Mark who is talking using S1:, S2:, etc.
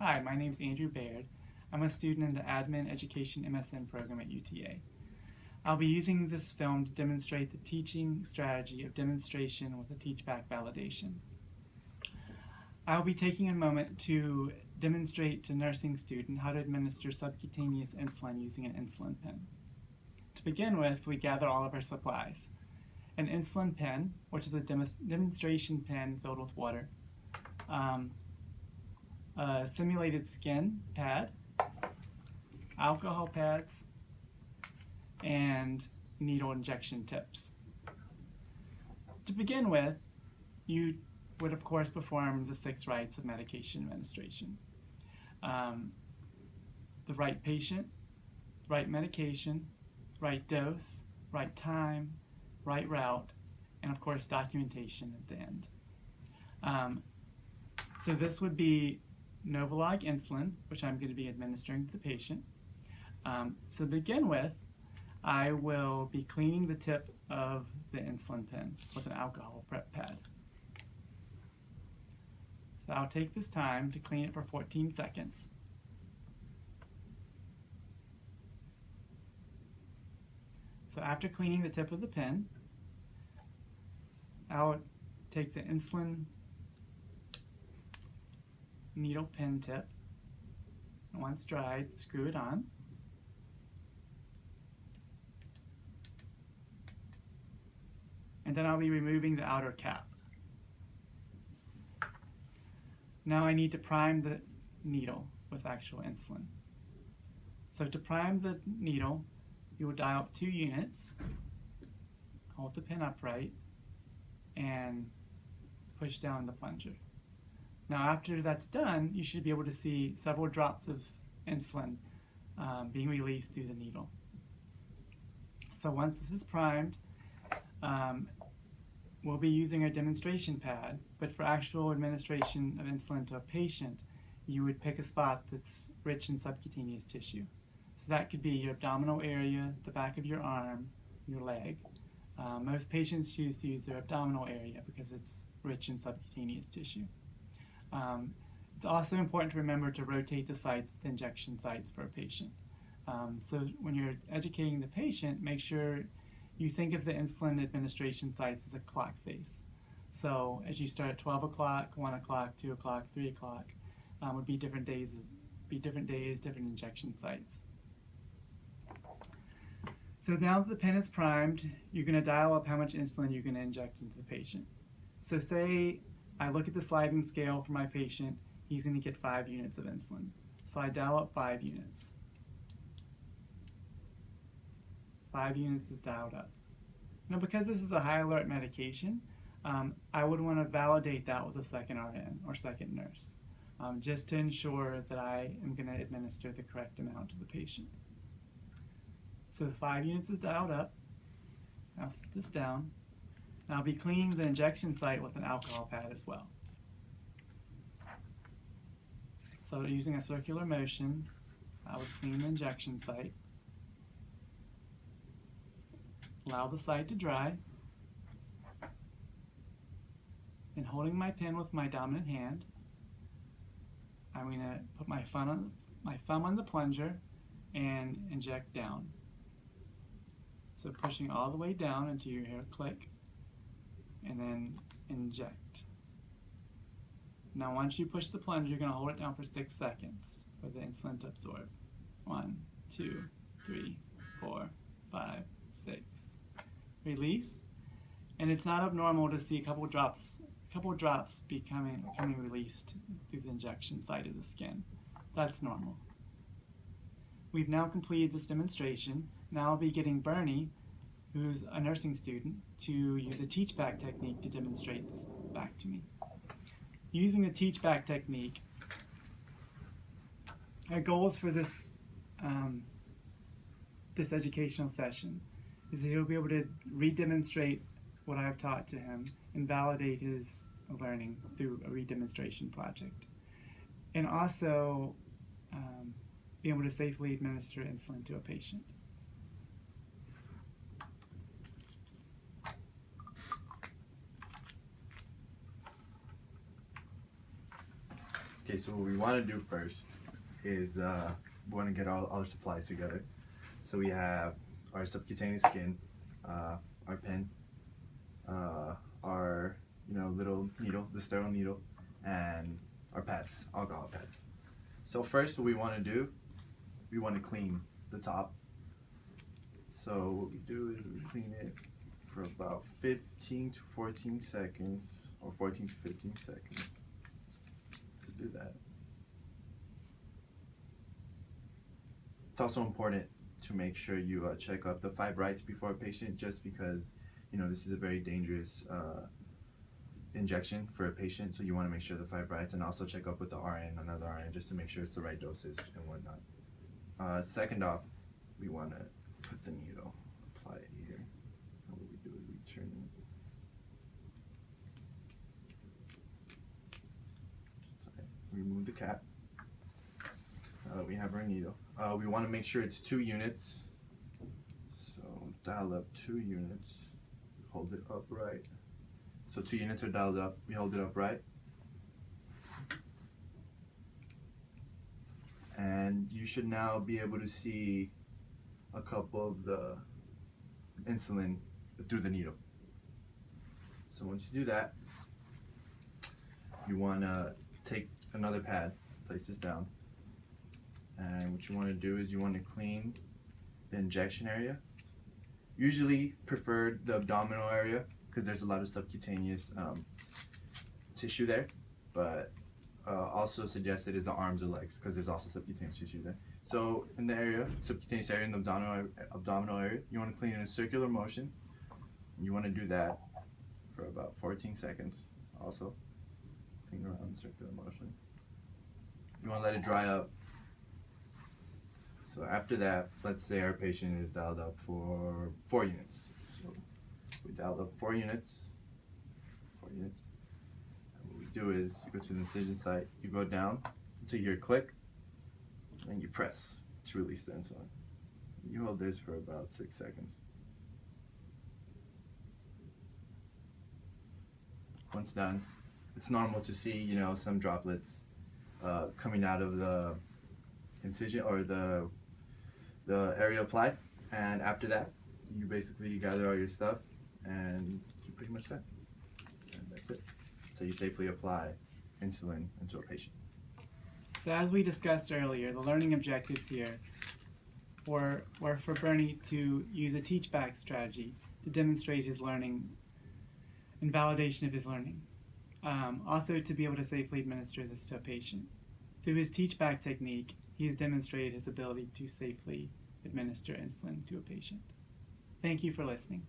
S1: Hi, my name is Andrew Baird. I'm a student in the Admin Education MSN program at UTA. I'll be using this film to demonstrate the teaching strategy of demonstration with a teach-back validation. I'll be taking a moment to demonstrate to nursing student how to administer subcutaneous insulin using an insulin pen. To begin with, we gather all of our supplies. An insulin pen, which is a demonstration pen filled with water, a simulated skin pad, alcohol pads, and needle injection tips. To begin with, you would of course perform the 6 rights of medication administration. The right patient, right medication, right dose, right time, right route, and of course documentation at the end. So this would be Novolog insulin, which I'm going to be administering to the patient. So to begin with, I will be cleaning the tip of the insulin pen with an alcohol prep pad. So I'll take this time to clean it for 14 seconds. So after cleaning the tip of the pen, I'll take the insulin needle pen tip, and once dried, screw it on. And then I'll be removing the outer cap. Now I need to prime the needle with actual insulin. So to prime the needle, you will dial up 2 units, hold the pen upright, and push down the plunger. Now after that's done, you should be able to see several drops of insulin being released through the needle. So once this is primed, we'll be using a demonstration pad, but for actual administration of insulin to a patient, you would pick a spot that's rich in subcutaneous tissue. So that could be your abdominal area, the back of your arm, your leg. Most patients choose to use their abdominal area because it's rich in subcutaneous tissue. It's also important to remember to rotate the sites, the injection sites for a patient. So when you're educating the patient, make sure you think of the insulin administration sites as a clock face. So as you start at 12 o'clock, 1 o'clock, 2 o'clock, 3 o'clock, would be different days, different injection sites. So now that the pen is primed, you're going to dial up how much insulin you're going to inject into the patient. So say I look at the sliding scale for my patient, he's going to get 5 units of insulin. So I dial up 5 units. 5 units is dialed up. Now because this is a high alert medication, I would want to validate that with a second RN or second nurse, just to ensure that I am going to administer the correct amount to the patient. So 5 units is dialed up. I'll set this down. And I'll be cleaning the injection site with an alcohol pad as well. So using a circular motion, I would clean the injection site. Allow the site to dry. And holding my pen with my dominant hand, I'm going to put my thumb on the plunger and inject down. So pushing all the way down until you hear a click, and then inject. Now once you push the plunger, you're going to hold it down for 6 seconds for the insulin to absorb. 1, 2, 3, 4, 5, 6. Release. And it's not abnormal to see a couple drops becoming released through the injection site of the skin. That's normal. We've now completed this demonstration. Now I'll be getting Bernie, who's a nursing student, to use a teach-back technique to demonstrate this back to me. Using the teach-back technique, our goals for this this educational session is that he'll be able to re-demonstrate what I've taught to him and validate his learning through a re-demonstration project. And also be able to safely administer insulin to a patient.
S2: Okay, so what we want to do first is we want to get all our supplies together. So we have our subcutaneous skin, our pen, our little needle, the sterile needle, and our pads, alcohol pads. So first, what we want to do, we want to clean the top. So what we do is we clean it for about 15 to 14 seconds, or 14 to 15 seconds. Just do that. It's also important to make sure you check up the 5 rights before a patient, just because this is a very dangerous injection for a patient, so you want to make sure the 5 rights, and also check up with the RN, another RN, just to make sure it's the right dosage and whatnot. Second off, we want to put the needle, apply it here. And what we do is we turn it, remove the cap. We have our needle. We want to make sure it's 2 units. So dial up 2 units. Hold it upright. So 2 units are dialed up. We hold it upright. And you should now be able to see a couple of the insulin through the needle. So once you do that, you want to take another pad, place this down. And what you want to do is you want to clean the injection area. Usually prefer the abdominal area because there's a lot of subcutaneous tissue there, but also suggested is the arms or legs because there's also subcutaneous tissue there. So in the area, subcutaneous area, in the abdominal area, you want to clean in a circular motion. You want to do that for about 14 seconds also. Clean around in circular motion. You want to let it dry up. So after that, let's say our patient is dialed up for 4 units. So we dialed up 4 units. And what we do is you go to the incision site, you go down until you hear click, and you press to release the insulin. You hold this for about 6 seconds. Once done, it's normal to see, some droplets coming out of the incision or the area applied, and after that you basically gather all your stuff and you're pretty much done, and that's it. So you safely apply insulin into a patient.
S1: So as we discussed earlier, the learning objectives here were for Bernie to use a teach-back strategy to demonstrate his learning and validation of his learning. Also to be able to safely administer this to a patient. Through his teach-back technique, he has demonstrated his ability to safely administer insulin to a patient. Thank you for listening.